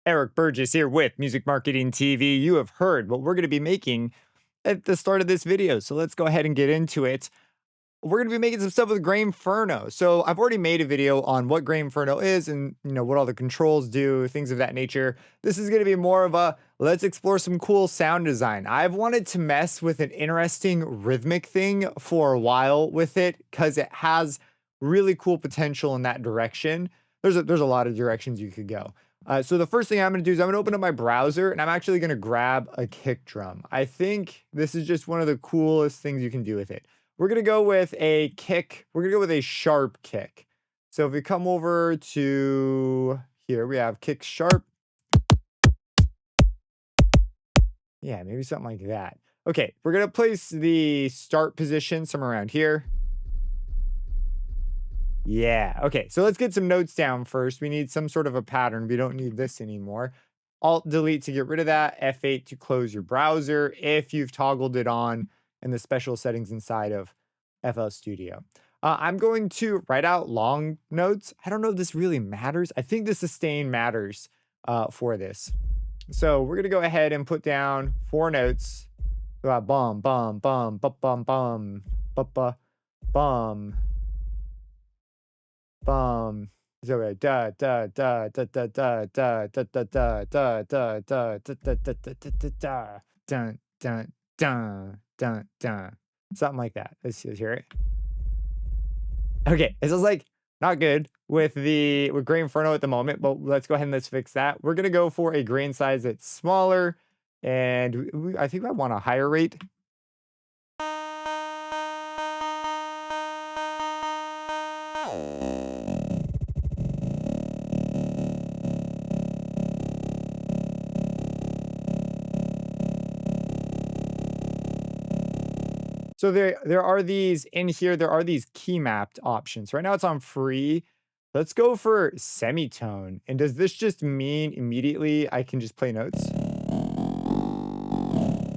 Eric Burgess here with Music Marketing TV. You have heard what we're going to be making at the start of this video. So let's go ahead and get into it. We're going to be making some stuff with Grainferno. So I've already made a video on what Grainferno is and what all the controls do, things of that nature. This is going to be more of a let's explore some cool sound design. I've wanted to mess with an interesting rhythmic thing for a while with it because it has really cool potential in that direction. There's a lot of directions you could go. So the first thing I'm going to do is I'm going to open up my browser and I'm actually going to grab a kick drum. I think this is just one of the coolest things you can do with it. We're going to go with a kick. We're going to go with a sharp kick. So if we come over to here, we have kick sharp. Yeah, maybe something like that. Okay, we're going to place the start position somewhere around here. Yeah, okay, so let's get some notes down first. We need some sort of a pattern. We don't need this anymore. Alt delete to get rid of that. F8 to close your browser if you've toggled it on in the special settings inside of FL Studio. I'm going to write out long notes. I don't know if this really matters. I think the sustain matters for this. So we're going to go ahead and put down 4 notes. Bum, bum, bum, bum, bum, bum, bum, bum. Bum. So we da da da da da da da da da da da da da da da da da dun dun dun dun dun. Something like that. Let's hear it. Okay, this is like not good with Grainferno at the moment, but let's go ahead and let's fix that. We're gonna go for a grain size that's smaller, and I think I want a higher rate. So there are these in here, there are these key mapped options. Right now it's on free. Let's go for semitone. And does this just mean immediately I can just play notes?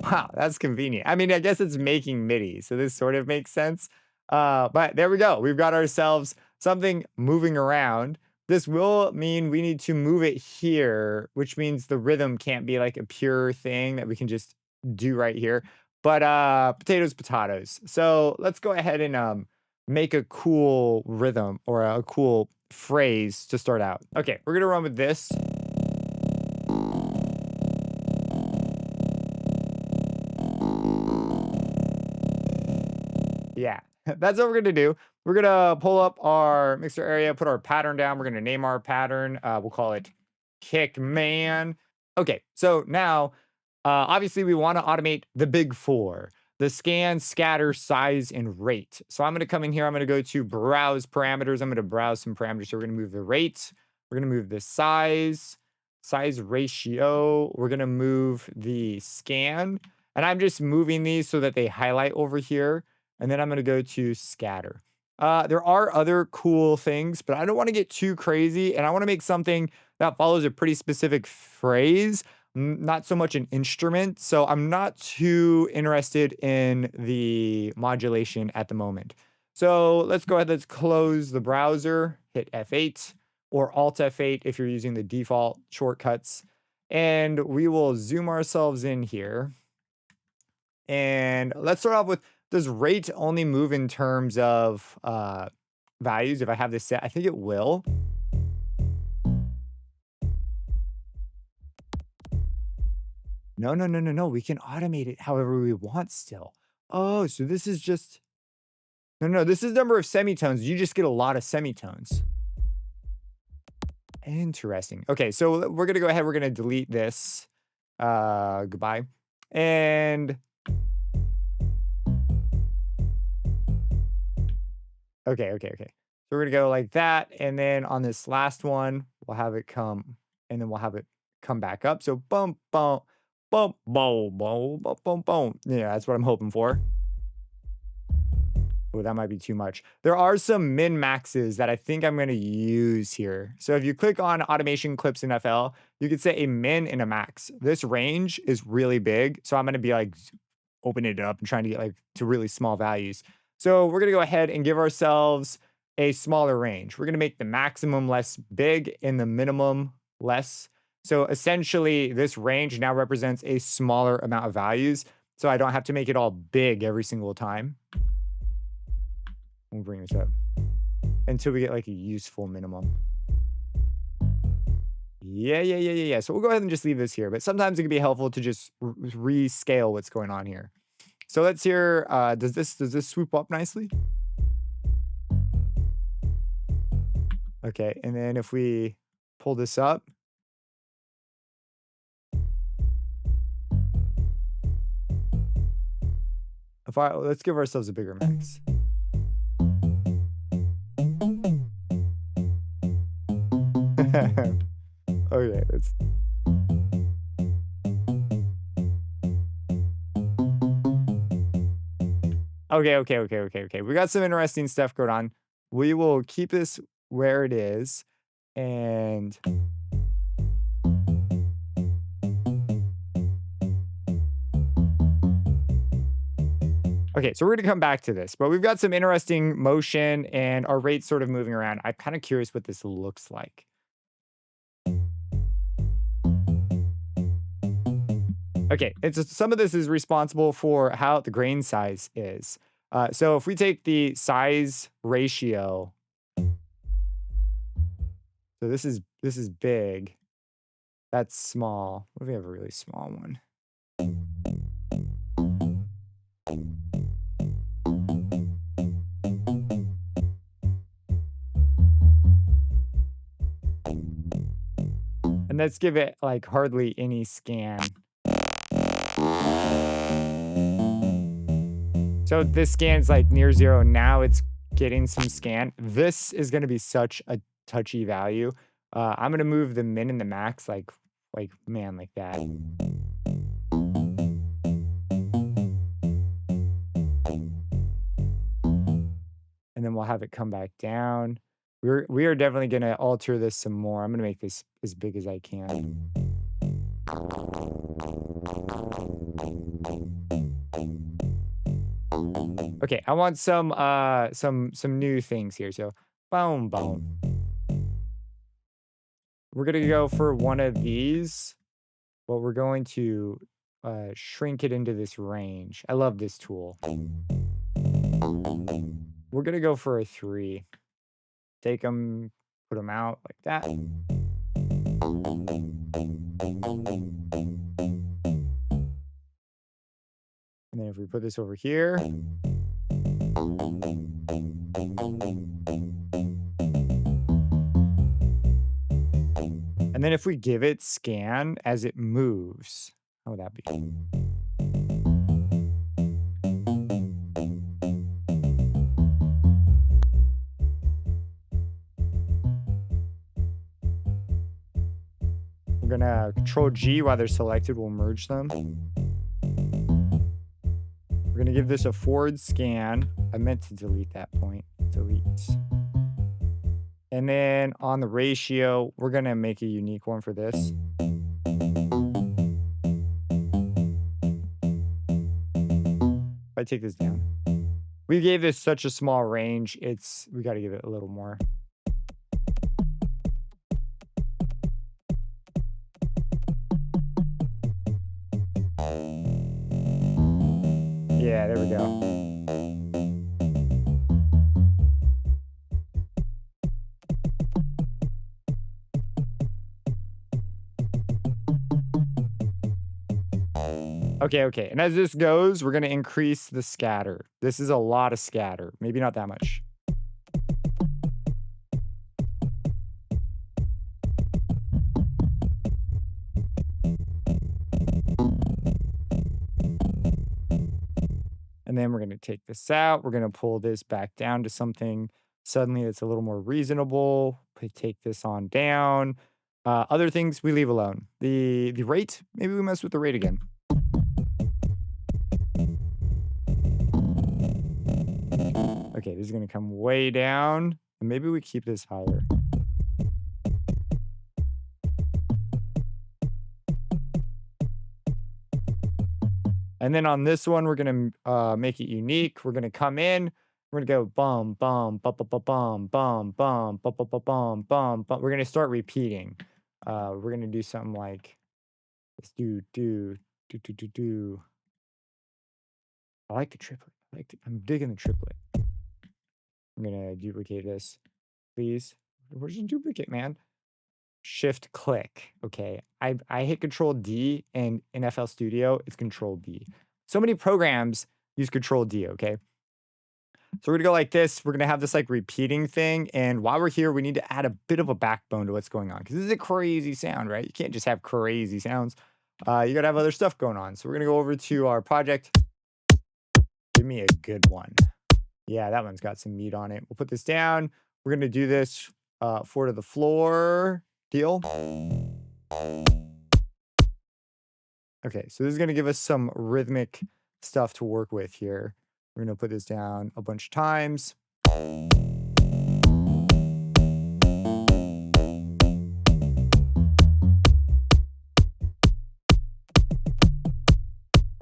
Wow, that's convenient. I mean, I guess it's making MIDI, so this sort of makes sense. But there we go. We've got ourselves something moving around. This will mean we need to move it here, which means the rhythm can't be like a pure thing that we can just do right here. But potatoes, potatoes. So let's go ahead and make a cool rhythm or a cool phrase to start out. Okay, we're gonna run with this. Yeah, that's what we're gonna do. We're gonna pull up our mixer area, put our pattern down. We're gonna name our pattern. We'll call it Kick Man. Okay, so now, obviously we wanna automate the big 4, the scan, scatter, size, and rate. So I'm gonna come in here, I'm gonna go to browse parameters. I'm gonna browse some parameters. So we're gonna move the rate. We're gonna move the size ratio. We're gonna move the scan. And I'm just moving these so that they highlight over here. And then I'm going to go to scatter. There are other cool things, but I don't want to get too crazy. And I want to make something that follows a pretty specific phrase, not so much an instrument. So I'm not too interested in the modulation at the moment. So let's go ahead. Let's close the browser, hit F8 or Alt F8 if you're using the default shortcuts. And we will zoom ourselves in here. And let's start off with, does rate only move in terms of values? If I have this set, I think it will. No. We can automate it however we want still. Oh, so this is just... No, this is number of semitones. You just get a lot of semitones. Interesting. Okay, so we're going to go ahead. We're going to delete this. Goodbye. And... Okay. So we're gonna go like that, and then on this last one, we'll have it come, and then we'll have it come back up. So bump, bump, bump, boom, boom, bump, bump, boom. Yeah, that's what I'm hoping for. Oh, that might be too much. There are some min maxes that I think I'm gonna use here. So if you click on automation clips in FL, you could say a min and a max. This range is really big, so I'm gonna be like opening it up and trying to get like to really small values. So we're going to go ahead and give ourselves a smaller range. We're going to make the maximum less big and the minimum less. So essentially, this range now represents a smaller amount of values. So I don't have to make it all big every single time. We'll bring this up until we get like a useful minimum. Yeah. So we'll go ahead and just leave this here. But sometimes it can be helpful to just rescale what's going on here. So let's hear, does this swoop up nicely? Okay, and then if we pull this up. Let's give ourselves a bigger mix. Okay, let's. Okay. We got some interesting stuff going on. We will keep this where it is, and okay, so we're gonna come back to this, but we've got some interesting motion and our rate's sort of moving around. I'm kind of curious what this looks like. Okay, some of this is responsible for how the grain size is. So if we take the size ratio, so this is big, that's small. What if we have a really small one? And let's give it like hardly any scan. So this scan's like near zero. Now it's getting some scan. This is going to be such a touchy value. I'm going to move the min and the max like man, like that. And then we'll have it come back down. We are definitely going to alter this some more. I'm going to make this as big as I can. Okay, I want some new things here. So, boom. We're gonna go for one of these, but we're going to shrink it into this range. I love this tool. We're gonna go for a 3. Take them, put them out like that. And then if we put this over here. And then if we give it scan as it moves, how would that be? We're gonna Control G while they're selected. We'll merge them. We're gonna give this a forward scan. I meant to delete that point. Delete. And then on the ratio, we're gonna make a unique one for this. If I take this down. We gave this such a small range, we gotta give it a little more. Yeah, there we go. Okay. And as this goes, we're gonna increase the scatter. This is a lot of scatter. Maybe not that much. And then we're gonna take this out. We're gonna pull this back down to something suddenly that's a little more reasonable. Take this on down. Other things we leave alone. The rate, maybe we mess with the rate again. Okay, this is gonna come way down. And maybe we keep this higher. And then on this one, we're gonna make it unique. We're gonna come in. We're gonna go bum bum bum bum bum bum bum bum bum bum bum bum bum. We're gonna start repeating. We're gonna do something like let's do. I like the triplet. I'm digging the triplet. I'm gonna duplicate this, please. Where's the duplicate, man? Shift click. Okay. I hit Control D and in FL Studio, it's Control D. So many programs use Control D, okay? So we're gonna go like this. We're gonna have this like repeating thing. And while we're here, we need to add a bit of a backbone to what's going on. Because this is a crazy sound, right? You can't just have crazy sounds. You gotta have other stuff going on. So we're gonna go over to our project. Give me a good one. Yeah, that one's got some meat on it. We'll put this down. We're gonna do this 4 to the floor deal. Okay, so this is gonna give us some rhythmic stuff to work with here. We're gonna put this down a bunch of times.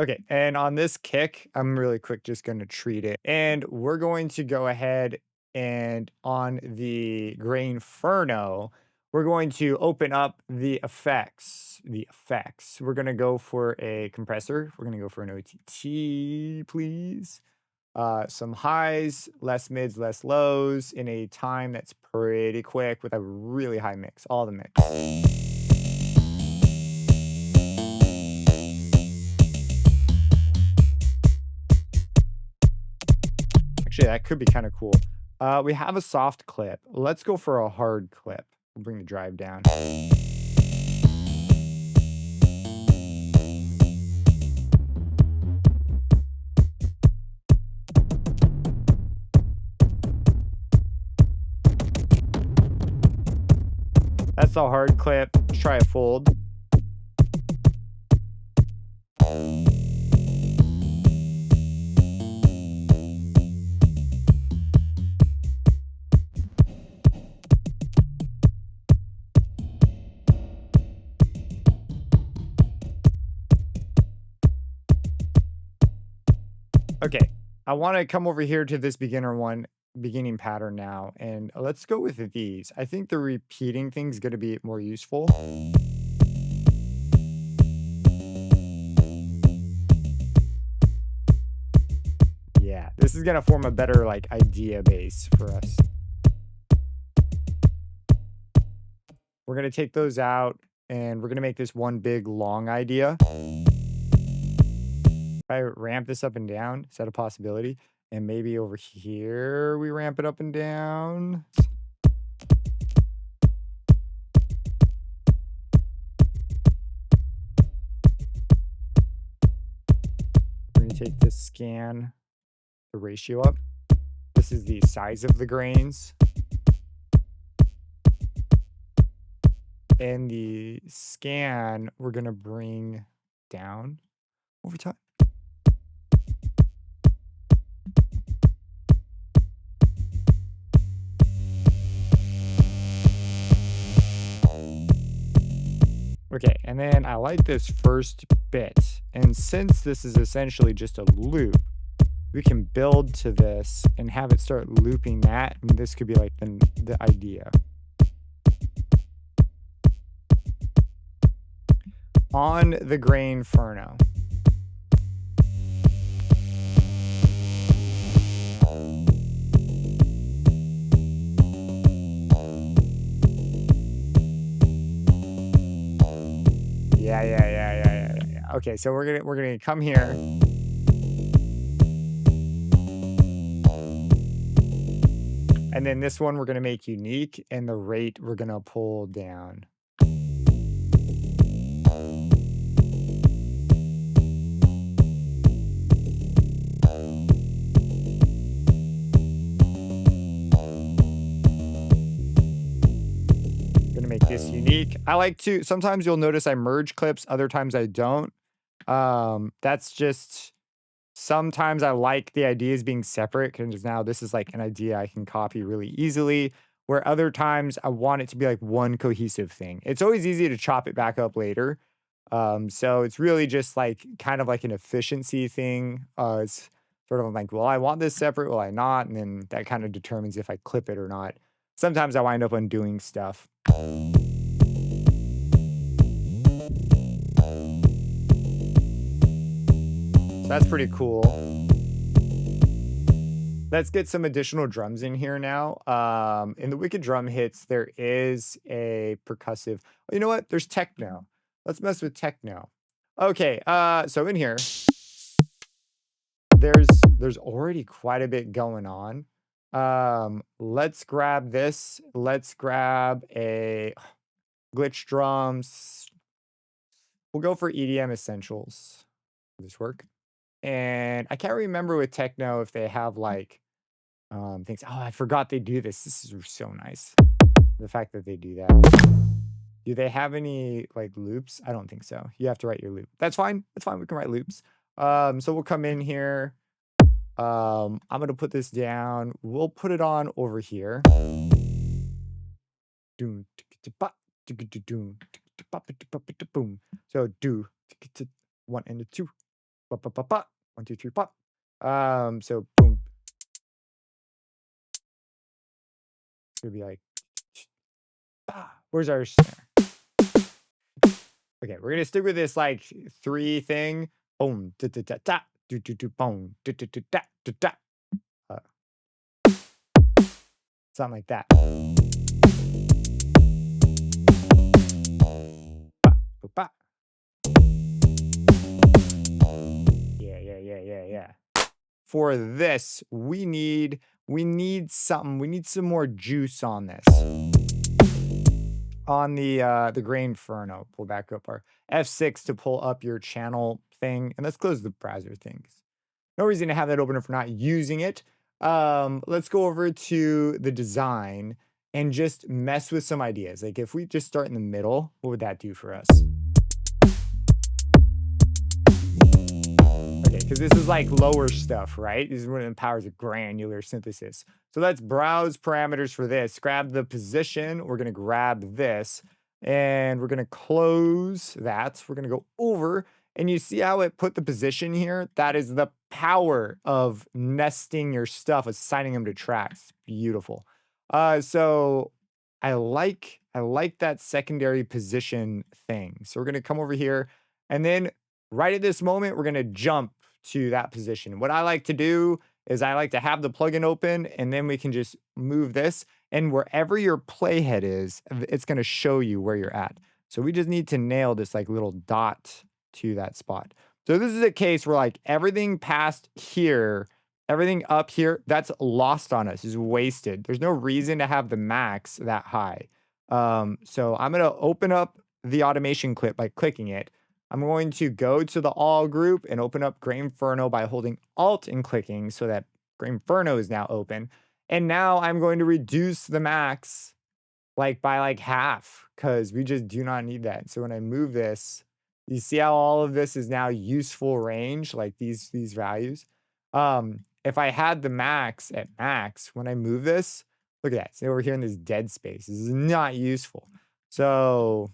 Okay, and on this kick, I'm really quick just gonna treat it. And we're going to go ahead and on the Grainferno, we're going to open up the effects. We're gonna go for a compressor. We're gonna go for an OTT, please. Some highs, less mids, less lows in a time that's pretty quick with a really high mix, all the mix. Actually, that could be kind of cool. We have a soft clip. Let's go for a hard clip. We'll bring the drive down. That's the hard clip. Let's try a fold. Okay, I want to come over here to this beginning pattern now, and let's go with these. I think the repeating thing's going to be more useful. Yeah, this is going to form a better like idea base for us. We're going to take those out, and we're going to make this one big long idea. If I ramp this up and down, is that a possibility? And maybe over here, we ramp it up and down. We're gonna take this scan, the ratio up. This is the size of the grains. And the scan, we're gonna bring down over time. Okay, and then I like this first bit. And since this is essentially just a loop, we can build to this and have it start looping that. And this could be like the idea. On the Grainferno. Yeah. Okay, so we're gonna come here. And then this one we're gonna make unique, and the rate we're gonna pull down. Gonna make this unique. I like to, sometimes you'll notice I merge clips, other times I don't. That's just, sometimes I like the ideas being separate because now this is like an idea I can copy really easily, where other times I want it to be like one cohesive thing. It's always easy to chop it back up later. So it's really just like kind of like an efficiency thing. It's sort of like, well, I want this separate, will I not? And then that kind of determines if I clip it or not. Sometimes I wind up undoing stuff. That's pretty cool. Let's get some additional drums in here now. In the Wicked Drum Hits, there is a percussive. Oh, you know what? There's Tekno. Let's mess with Tekno. Okay, so in here, there's already quite a bit going on. Let's grab this. Let's grab a glitch drums. We'll go for EDM Essentials. Will this work? And I can't remember with Tekno if they have like things. Oh, I forgot they do this. This is so nice. The fact that they do that. Do they have any like loops? I don't think so. You have to write your loop. That's fine. That's fine. We can write loops. So we'll come in here. I'm gonna put this down. We'll put it on over here. So do 1 and a 2. 1, 2, 3, pop. So boom. It's gonna be like, where's our snare? Okay, we're gonna stick with this like 3 thing. Boom, da da da da, do do do, boom, da da da da da da. Something like that. Ba, ba. Yeah. For this, we need something. We need some more juice on this. On the Grainferno, pull back up our F6 to pull up your channel thing, and let's close the browser things. No reason to have that open if we're not using it. Let's go over to the design and just mess with some ideas. Like if we just start in the middle, what would that do for us? Okay, because this is like lower stuff, right? This is what empowers a granular synthesis. So let's browse parameters for this. Grab the position. We're going to grab this and we're going to close that. We're going to go over and you see how it put the position here? That is the power of nesting your stuff, assigning them to tracks. Beautiful. So I like that secondary position thing. So we're going to come over here and then right at this moment, we're going to jump to that position. What I like to do is I like to have the plugin open and then we can just move this and wherever your playhead is, it's going to show you where you're at. So we just need to nail this like little dot to that spot. So this is a case where like everything past here, everything up here, that's lost on us, is wasted. There's no reason to have the max that high. So I'm going to open up the automation clip by clicking it. I'm going to go to the all group and open up Grainferno by holding Alt and clicking so that Grainferno is now open. And now I'm going to reduce the max like by like half because we just do not need that. So when I move this, you see how all of this is now useful range, like these values. If I had the max at max, when I move this, look at that. See over here in this dead space. This is not useful. So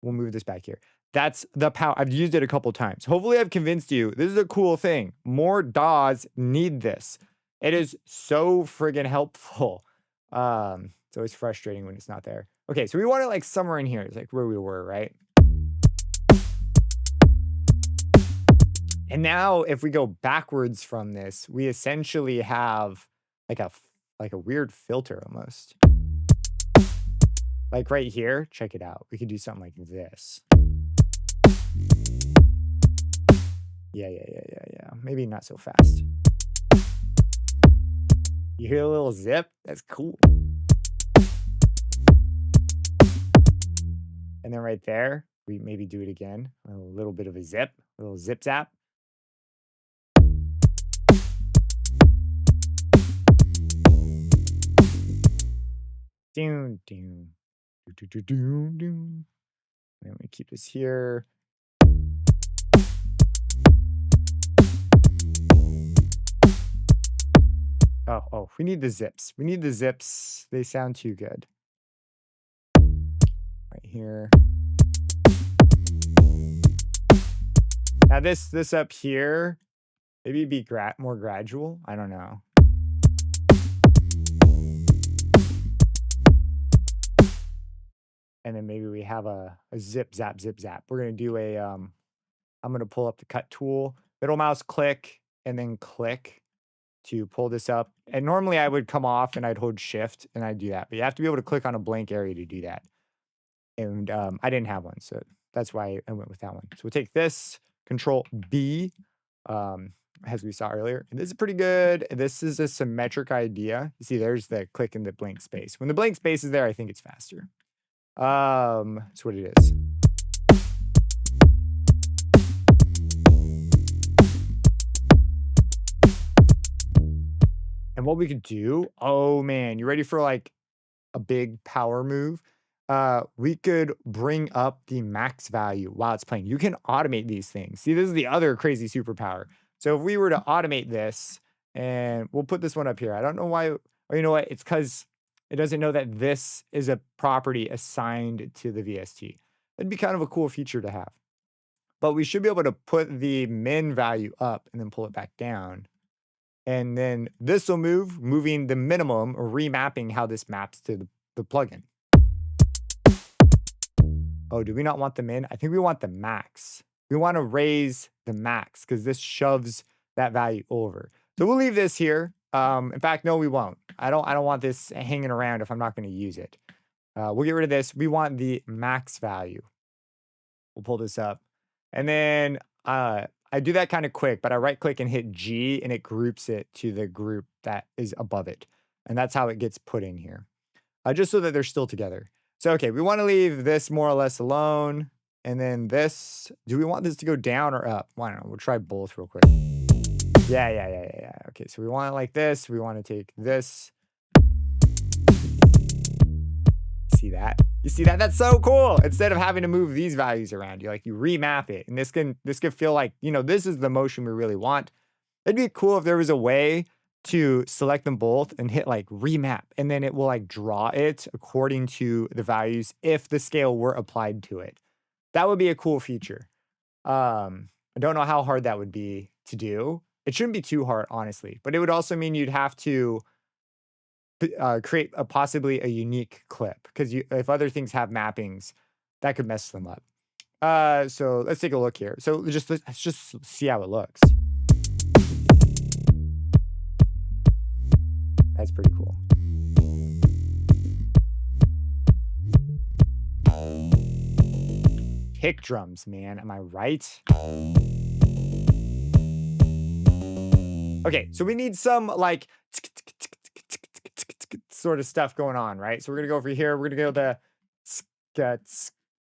we'll move this back here. That's the power. I've used it a couple times. Hopefully I've convinced you. This is a cool thing. More DAWs need this. It is so friggin' helpful. It's always frustrating when it's not there. Okay, so we want it like somewhere in here. It's like where we were, right? And now if we go backwards from this, we essentially have like a weird filter almost. Like right here, check it out. We could do something like this. Yeah. Maybe not so fast. You hear a little zip? That's cool. And then right there, we maybe do it again. A little bit of a zip, a little zip zap. Doom. And we keep this here. Oh, we need the zips. We need the zips. They sound too good. Right here. Now this up here, maybe be more gradual. I don't know. And then maybe we have a zip zap. We're gonna do a I'm gonna pull up the cut tool. middle mouse click, and then click to pull this up. And normally I would come off and I'd hold shift and I'd do that. But you have to be able to click on a blank area to do that. And I didn't have one, so that's why I went with that one. So we'll take this, Control B, um, as we saw earlier. And this is pretty good. This is a symmetric idea. You see, there's the click in the blank space. When the blank space is there, I think it's faster. That's what it is. And what we could do, oh man, you ready for like a big power move? We could bring up the max value while it's playing. You can automate these things. See, this is the other crazy superpower. So if we were to automate this, and we'll put this one up here. I don't know why, or you know what? It's because it doesn't know that this is a property assigned to the VST. That'd be kind of a cool feature to have. But we should be able to put the min value up and then pull it back down. And then this will move, moving the minimum or remapping how this maps to the plugin. Oh, do we not want the min? I think we want the max. We want to raise the max because this shoves that value over. So we'll leave this here. In fact, no, we won't. I don't want this hanging around if I'm not going to use it. We'll get rid of this. We want the max value. We'll pull this up. And then I do that kind of quick, but I right click and hit G and it groups it to the group that is above it. And that's how it gets put in here. Just so that they're still together. So, okay, we want to leave this more or less alone. And then this, do we want this to go down or up? Why not? We'll try both real quick. Yeah. Okay, so we want it like this. We want to take this. See that? You see that? That's so cool. Instead of having to move these values around, you remap it. And this can feel like, this is the motion we really want. It'd be cool if there was a way to select them both and hit like remap, and then it will like draw it according to the values if the scale were applied to it. That would be a cool feature. I don't know how hard that would be to do. It shouldn't be too hard, honestly, but it would also mean you'd have to create possibly a unique clip because if other things have mappings, that could mess them up. So let's take a look here. So let's just see how it looks. That's pretty cool. Kick drums, man. Am I right? Okay, so we need some like sort of stuff going on, right? So we're gonna go over here. We're gonna go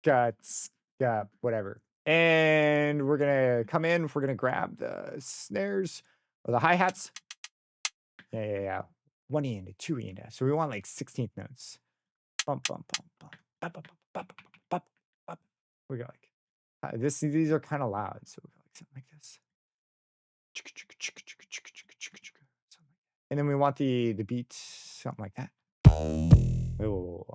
the whatever. And we're gonna come in. We're gonna grab the snares or the hi-hats. Yeah. 1 E into 2 E into. So we want like 16th notes. Bump. We go like these are kind of loud, so we go like something like this. And then we want the beat something like that. Oh.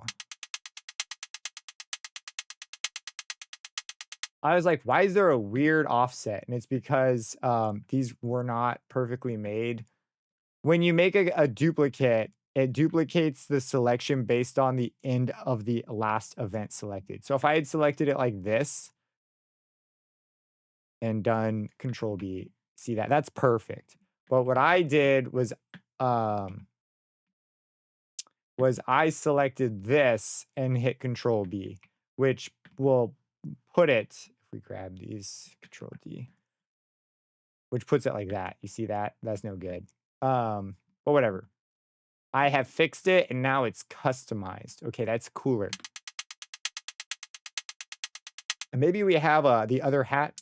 I was like, why is there a weird offset? And it's because these were not perfectly made. When you make a duplicate, it duplicates the selection based on the end of the last event selected. So if I had selected it like this and done Control B, see that? That's perfect. But what I did was I selected this and hit Control B, which will put it, if we grab these, Control D, which puts it like that. You see that? That's no good. But whatever. I have fixed it and now it's customized. Okay, that's cooler. And maybe we have the other hat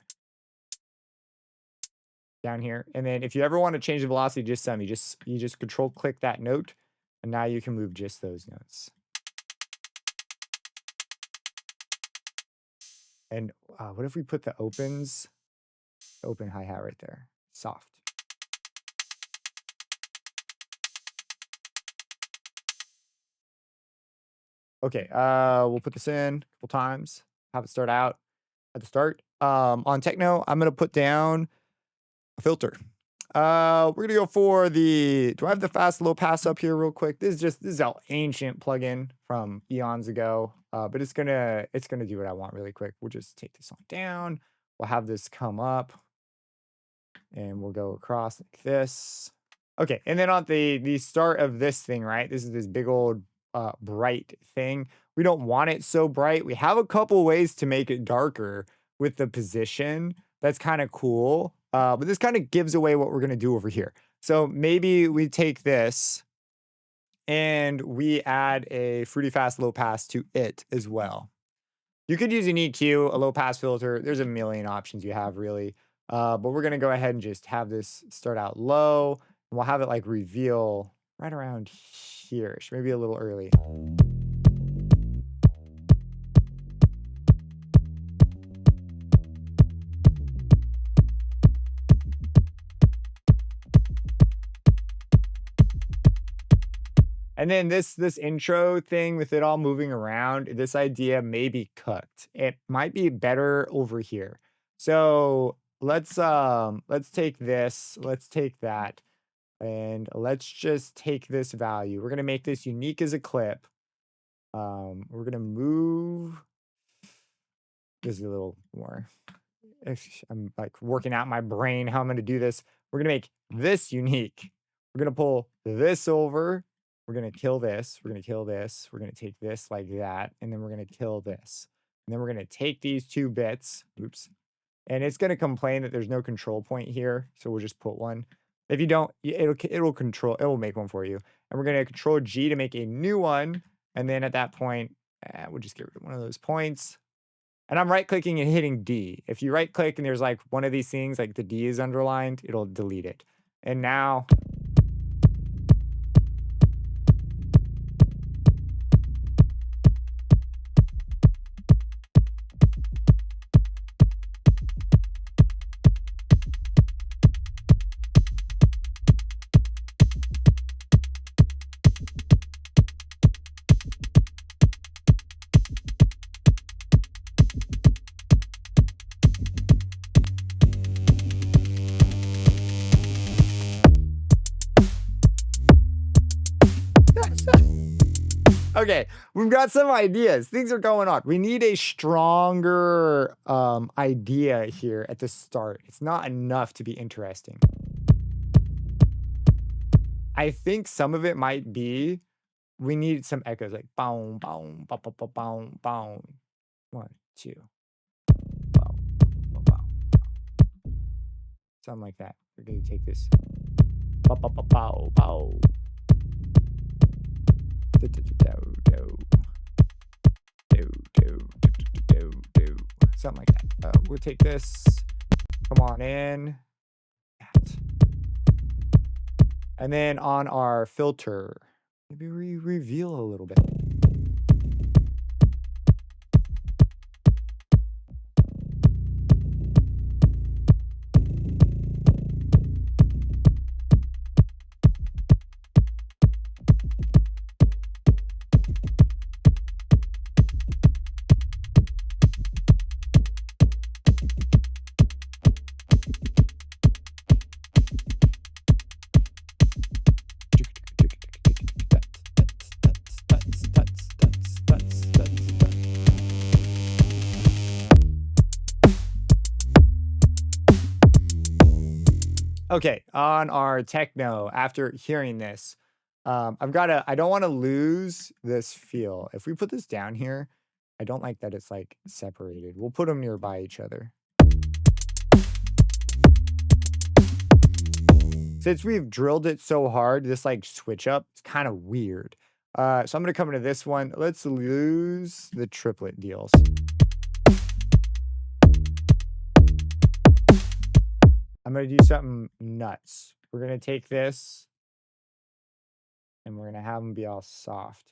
down here. And then if you ever want to change the velocity just some, you just control click that note, and now you can move just those notes. And what if we put the open hi-hat right there? Soft. Okay, we'll put this in a couple times, have it start out at the start. On Tekno, I'm gonna put down a filter. We're gonna go for do I have the fast low pass up here real quick? This is an ancient plugin from eons ago, but it's gonna do what I want really quick. We'll just take this on down. We'll have this come up. and we'll go across like this. Okay, and then on the start of this thing, right? This is this big old bright thing. We don't want it so bright. We have a couple ways to make it darker with the position. That's kind of cool. But this kind of gives away what we're gonna do over here. So maybe we take this and we add a fruity fast low pass to it as well. You could use an EQ, a low pass filter. There's a million options you have really. But we're gonna go ahead and just have this start out low. And we'll have it like reveal right around here-ish, maybe a little early. And then this intro thing with it all moving around, this idea may be cooked. It might be better over here. So let's take this, let's take that, and let's just take this value. We're gonna make this unique as a clip. We're gonna move this a little more. If I'm like working out my brain how I'm gonna do this. We're gonna make this unique. We're gonna pull this over. We're gonna kill this. We're gonna kill this. We're gonna take this like that, and then we're gonna kill this. And then we're gonna take these 2 bits. Oops. And it's gonna complain that there's no control point here, so we'll just put one. If you don't, it'll make one for you. And we're gonna control G to make a new one. And then at that point, we'll just get rid of one of those points. And I'm right clicking and hitting D. If you right click and there's like one of these things, like the D is underlined, it'll delete it. And now okay, we've got some ideas. Things are going on. We need a stronger idea here at the start. It's not enough to be interesting. I think some of it might be we need some echoes like boom, boom, boom, boom, boom, boom, boom. 1, 2. Boom, boom, boom. Something like that. We're gonna take this. Bow, bow, bow, bow, bow. Something like that. We'll take this. Come on in. And then on our filter, maybe we reveal a little bit. Okay, on our Tekno, after hearing this, I don't want to lose this feel. If we put this down here, I don't like that it's like separated. We'll put them nearby each other. Since we've drilled it so hard, this like switch up, it's kind of weird. So I'm gonna come into this one. Let's lose the triplet deals. I'm gonna do something nuts. We're gonna take this and we're gonna have them be all soft.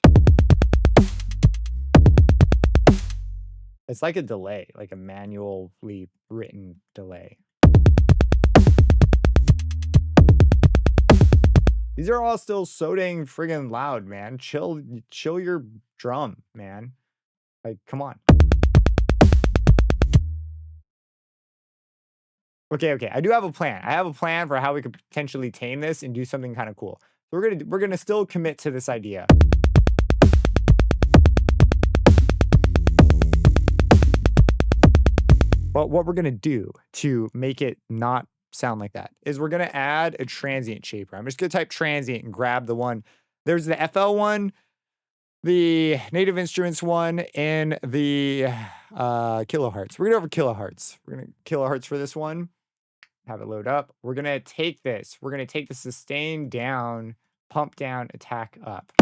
It's like a delay, like a manually written delay. These are all still so dang friggin' loud, man. Chill your drum, man. Like, come on. Okay. I do have a plan. I have a plan for how we could potentially tame this and do something kind of cool. So we're gonna still commit to this idea. But what we're gonna do to make it not sound like that is we're gonna add a transient shaper. I'm just gonna type transient and grab the one. There's the FL one, the Native Instruments one, and the kilohertz. We're gonna go over kilohertz. We're gonna kilohertz for this one. Have it load up. We're gonna take this. We're gonna take the sustain down, pump down, attack up.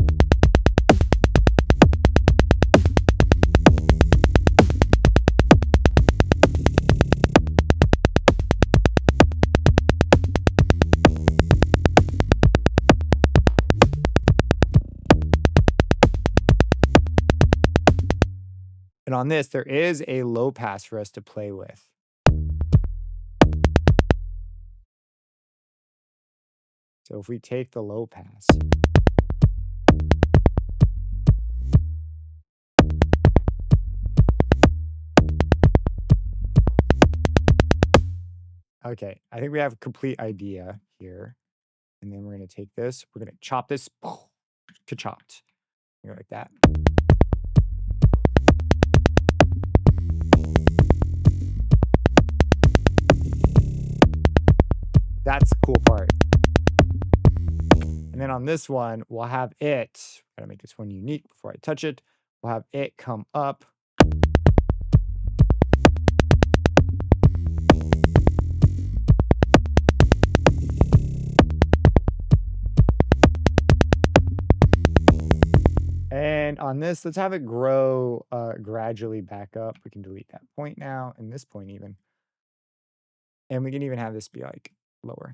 And on this, there is a low pass for us to play with. So if we take the low pass. Okay, I think we have a complete idea here. And then we're gonna take this, we're gonna chop this, ka-chopped. Go like that. That's the cool part. And then on this one, we'll have it, gotta make this one unique before I touch it. We'll have it come up. And on this, let's have it grow gradually back up. We can delete that point now, and this point even. And we can even have this be like lower.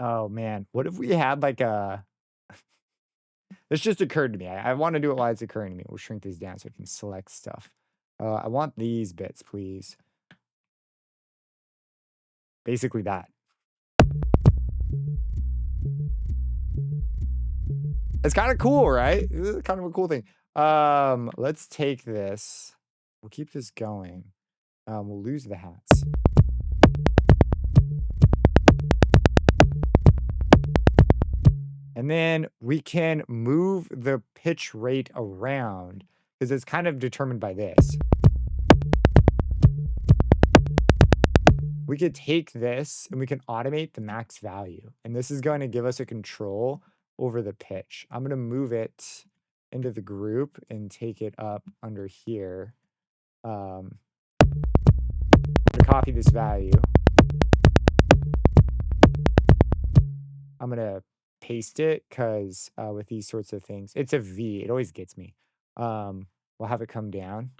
Oh man, what if we had like a this just occurred to me. I want to do it while it's occurring to me. We'll shrink this down so I can select stuff. I want these bits, please. Basically that. It's kind of cool, right? This is kind of a cool thing. Let's take this. We'll keep this going. We'll lose the hats. And then we can move the pitch rate around because it's kind of determined by this. We could take this and we can automate the max value. And this is going to give us a control over the pitch. I'm going to move it into the group and take it up under here. I'm going to copy this value. I'm going to paste it because with these sorts of things, it's a V. It always gets me. We'll have it come down.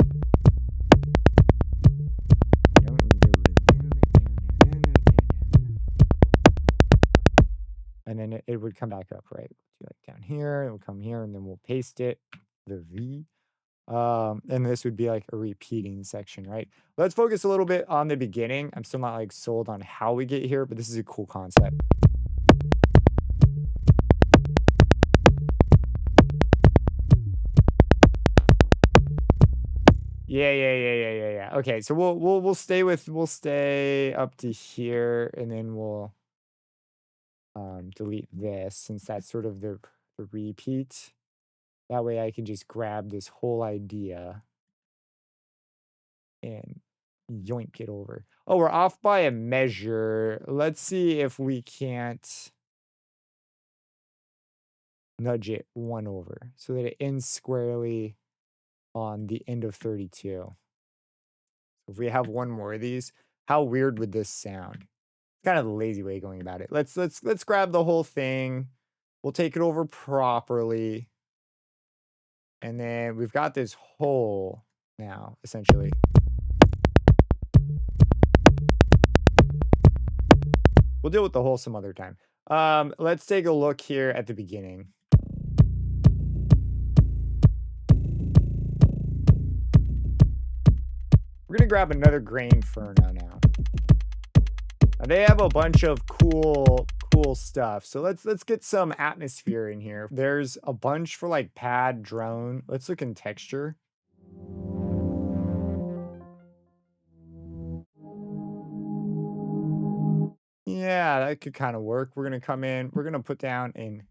And then it would come back up, right? Like down here, it will come here, and then we'll paste it, the V. And this would be like a repeating section, right? Let's focus a little bit on the beginning. I'm still not like sold on how we get here, but this is a cool concept. Yeah. Okay, so we'll stay up to here, and then we'll delete this since that's sort of the repeat. That way I can just grab this whole idea and yoink it over. Oh, we're off by a measure. Let's see if we can't nudge it one over so that it ends squarely on the end of 32. If we have one more of these, how weird would this sound? It's kind of a lazy way of going about it. Let's grab the whole thing. We'll take it over properly. And then we've got this hole now, essentially. We'll deal with the hole some other time. Let's take a look here at the beginning. We're gonna grab another Grainferno now. They have a bunch of cool stuff. So let's get some atmosphere in here. There's a bunch for like pad, drone. Let's look in texture. Yeah, that could kind of work. We're gonna come in. We're gonna put down an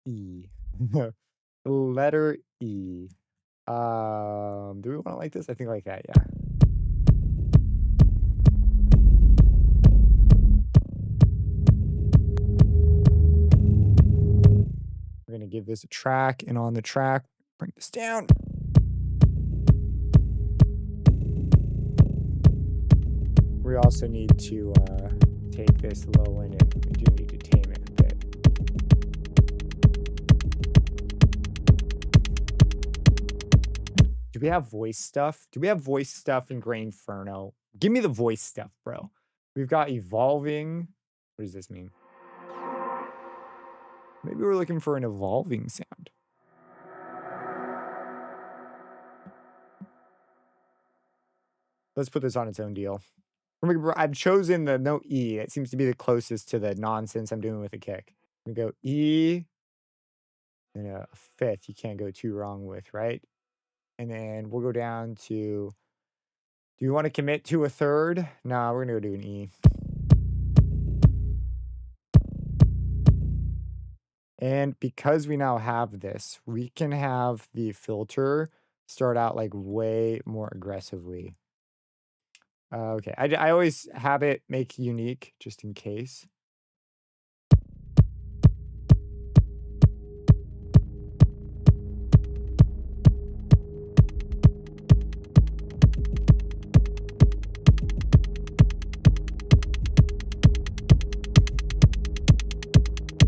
E. Letter E. Do we want it like this? I think like that, yeah. We're gonna give this a track, and on the track, bring this down. We also need to take this low end, and we do need to tame it a bit. Do we have voice stuff? Do we have voice stuff in Grainferno? Give me the voice stuff, bro. We've got evolving. What does this mean? Maybe we're looking for an evolving sound. Let's put this on its own deal. I've chosen the note E. It seems to be the closest to the nonsense I'm doing with a kick. We go E and a fifth. You can't go too wrong with, right? And then we'll go down to, do you want to commit to a third? Nah, we're going to go do an E. And because we now have this, we can have the filter start out like way more aggressively. Okay, I always have it make unique just in case.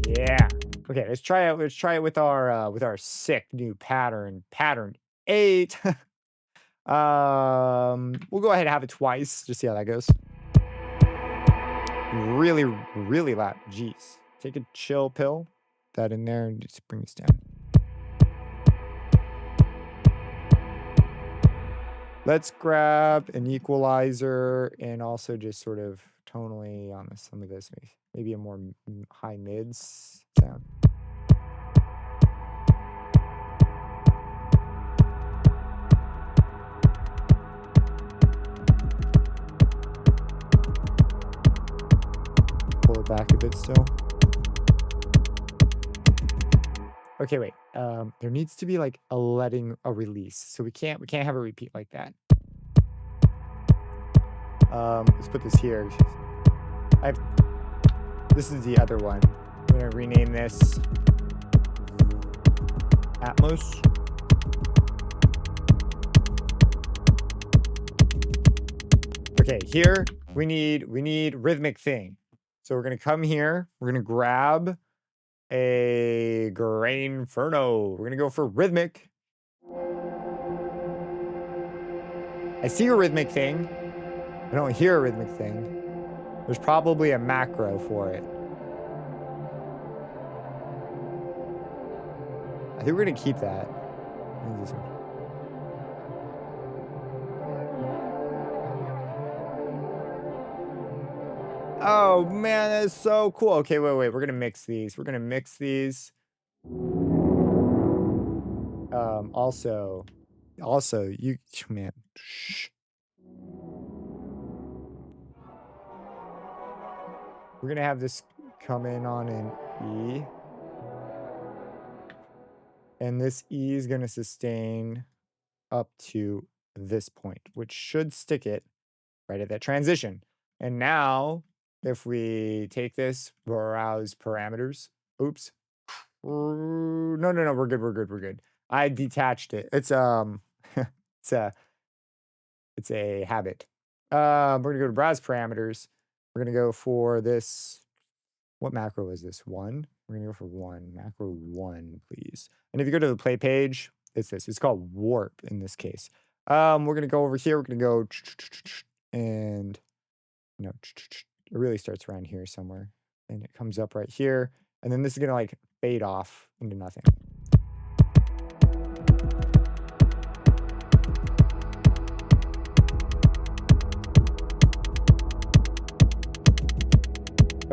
Yeah. Okay, let's try it. Let's try it with our sick new pattern. Pattern 8. We'll go ahead and have it twice. Just see how that goes. Really, really loud. Jeez. Take a chill pill. That in there and just bring this down. Let's grab an equalizer and also just sort of tonally on some of this. Maybe a more high mids sound. Pull it back a bit still. Okay, wait. There needs to be like a release. So we can't have a repeat like that. Let's put this here. This is the other one. I'm gonna rename this Atmos. Okay, here we need Rhythmic Thing. So we're gonna come here. We're gonna grab a Grainferno. We're gonna go for Rhythmic. I see a Rhythmic Thing. I don't hear a Rhythmic Thing. There's probably a macro for it. I think we're gonna keep that. This one. Oh man, that's so cool. Okay, wait. We're gonna mix these. Also, you man. Shh. We're gonna have this come in on an E. And this E is gonna sustain up to this point, which should stick it right at that transition. And now, if we take this, browse parameters. Oops. No, we're good. I detached it. It's it's a habit. We're gonna go to browse parameters. We're gonna go for this. What macro is this? 1? We're gonna go for 1. Macro 1, please. And if you go to the play page, it's this. It's called warp in this case. We're gonna go over here. We're gonna go and it really starts around here somewhere. And it comes up right here. And then this is gonna like fade off into nothing.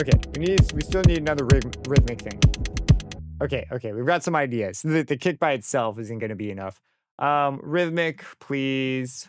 Okay, we still need another rhythmic thing. Okay, we've got some ideas. The kick by itself isn't gonna be enough. Rhythmic, please.